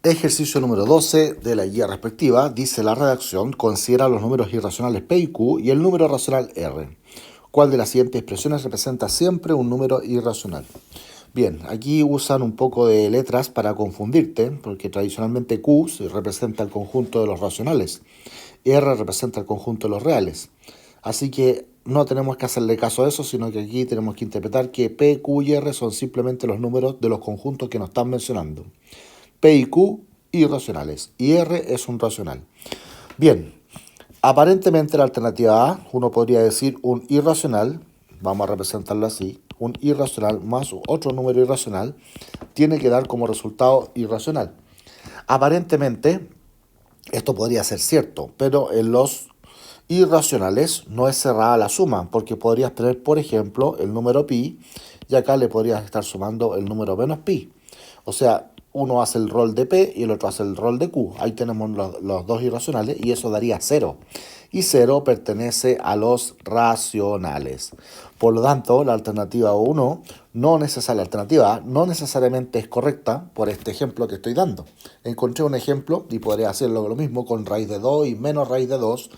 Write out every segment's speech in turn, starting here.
Ejercicio número 12 de la guía respectiva, dice la redacción, considera los números irracionales P y Q y el número racional R. ¿Cuál de las siguientes expresiones representa siempre un número irracional? Bien, aquí usan un poco de letras para confundirte, porque tradicionalmente Q representa el conjunto de los racionales, R representa el conjunto de los reales. Así que no tenemos que hacerle caso a eso, sino que aquí tenemos que interpretar que P, Q y R son simplemente los números de los conjuntos que nos están mencionando. P y Q irracionales y R es un racional. Bien, aparentemente la alternativa A, uno podría decir un irracional, vamos a representarlo así, un irracional más otro número irracional, tiene que dar como resultado irracional. Aparentemente, esto podría ser cierto, pero en los irracionales no es cerrada la suma, porque podrías tener, por ejemplo, el número pi, y acá le podrías estar sumando el número menos pi. O sea, uno hace el rol de P y el otro hace el rol de Q. Ahí tenemos los dos irracionales y eso daría 0. Y 0 pertenece a los racionales. Por lo tanto, la alternativa 1 la alternativa A no necesariamente es correcta por este ejemplo que estoy dando. Encontré un ejemplo y podría hacerlo lo mismo con raíz de 2 y menos raíz de 2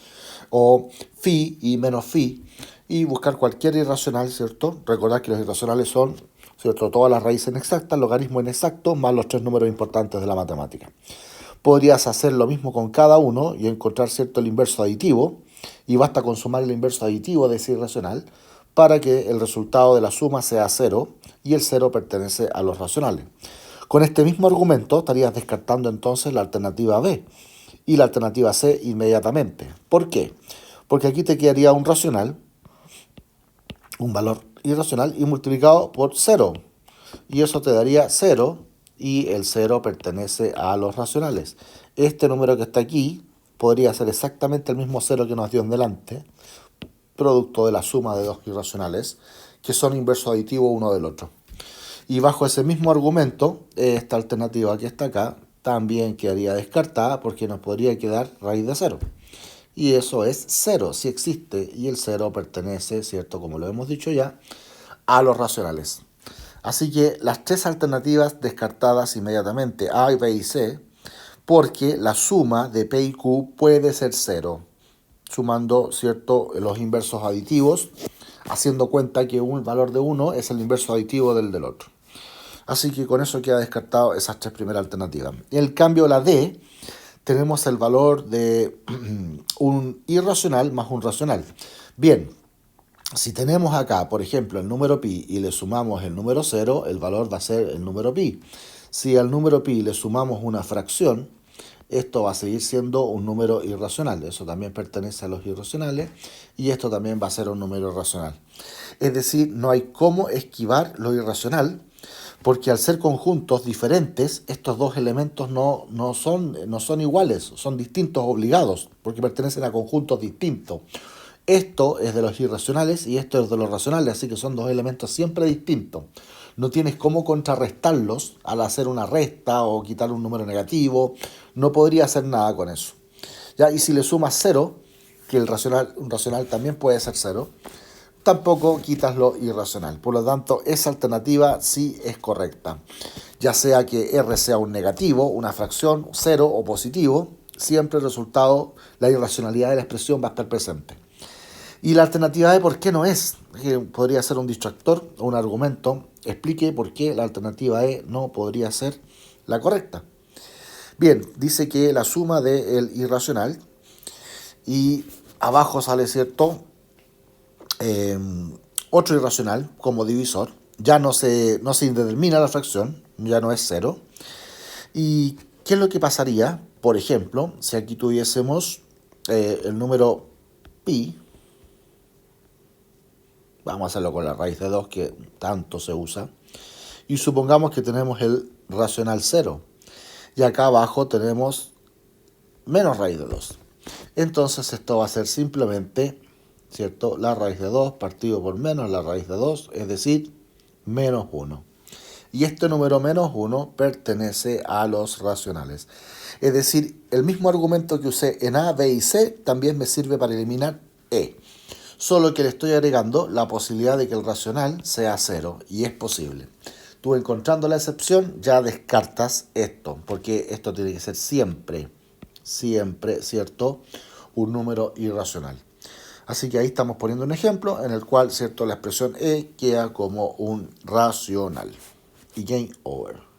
o phi y menos phi y buscar cualquier irracional, ¿cierto? Recordar que los irracionales son, ¿cierto?, todas las raíces inexactas, logaritmo inexacto, más los tres números importantes de la matemática. Podrías hacer lo mismo con cada uno y encontrar, ¿cierto?, el inverso aditivo, y basta con sumar el inverso aditivo de ese irracional para que el resultado de la suma sea 0 y el 0 pertenece a los racionales. Con este mismo argumento estarías descartando entonces la alternativa B y la alternativa C inmediatamente. ¿Por qué? Porque aquí te quedaría un racional, un valor irracional y multiplicado por 0. Y eso te daría 0 y el 0 pertenece a los racionales. Este número que está aquí podría ser exactamente el mismo 0 que nos dio en delante, producto de la suma de dos irracionales, que son inverso aditivo uno del otro. Y bajo ese mismo argumento, esta alternativa que está acá también quedaría descartada porque nos podría quedar raíz de 0. Y eso es 0, si existe, y el 0 pertenece, ¿cierto?, como lo hemos dicho ya, a los racionales. Así que las tres alternativas descartadas inmediatamente, A, B y C, porque la suma de P y Q puede ser 0, sumando, ¿cierto?, los inversos aditivos, haciendo cuenta que un valor de uno es el inverso aditivo del otro. Así que con eso queda descartado esas tres primeras alternativas. En el cambio, la D, tenemos el valor de un irracional más un racional. Bien, si tenemos acá, por ejemplo, el número pi y le sumamos el número 0, el valor va a ser el número pi. Si al número pi le sumamos una fracción, esto va a seguir siendo un número irracional. Eso también pertenece a los irracionales y esto también va a ser un número racional. Es decir, no hay cómo esquivar lo irracional, porque al ser conjuntos diferentes, estos dos elementos no son iguales, son distintos obligados, porque pertenecen a conjuntos distintos. Esto es de los irracionales y esto es de los racionales, así que son dos elementos siempre distintos. No tienes cómo contrarrestarlos al hacer una resta o quitar un número negativo. No podría hacer nada con eso. ¿Ya? Y si le sumas 0, que un racional también puede ser 0, tampoco quitas lo irracional. Por lo tanto, esa alternativa sí es correcta. Ya sea que R sea un negativo, una fracción, 0 o positivo, siempre el resultado, la irracionalidad de la expresión va a estar presente. Y la alternativa de por qué no es, que podría ser un distractor o un argumento, explique por qué la alternativa E no podría ser la correcta. Bien, dice que la suma del irracional y abajo sale, ¿cierto?, otro irracional como divisor. Ya no se indetermina la fracción, ya no es 0. ¿Y qué es lo que pasaría, por ejemplo, si aquí tuviésemos el número pi? Vamos a hacerlo con la raíz de 2 que tanto se usa. Y supongamos que tenemos el racional 0. Y acá abajo tenemos menos raíz de 2. Entonces esto va a ser simplemente, ¿cierto?, la raíz de 2 partido por menos la raíz de 2, es decir, menos 1. Y este número menos 1 pertenece a los racionales. Es decir, el mismo argumento que usé en A, B y C también me sirve para eliminar E. Solo que le estoy agregando la posibilidad de que el racional sea 0, y es posible. Tú encontrando la excepción ya descartas esto, porque esto tiene que ser siempre, siempre, ¿cierto? Un número irracional. Así que ahí estamos poniendo un ejemplo en el cual, ¿cierto? La expresión E queda como un racional. Y game over.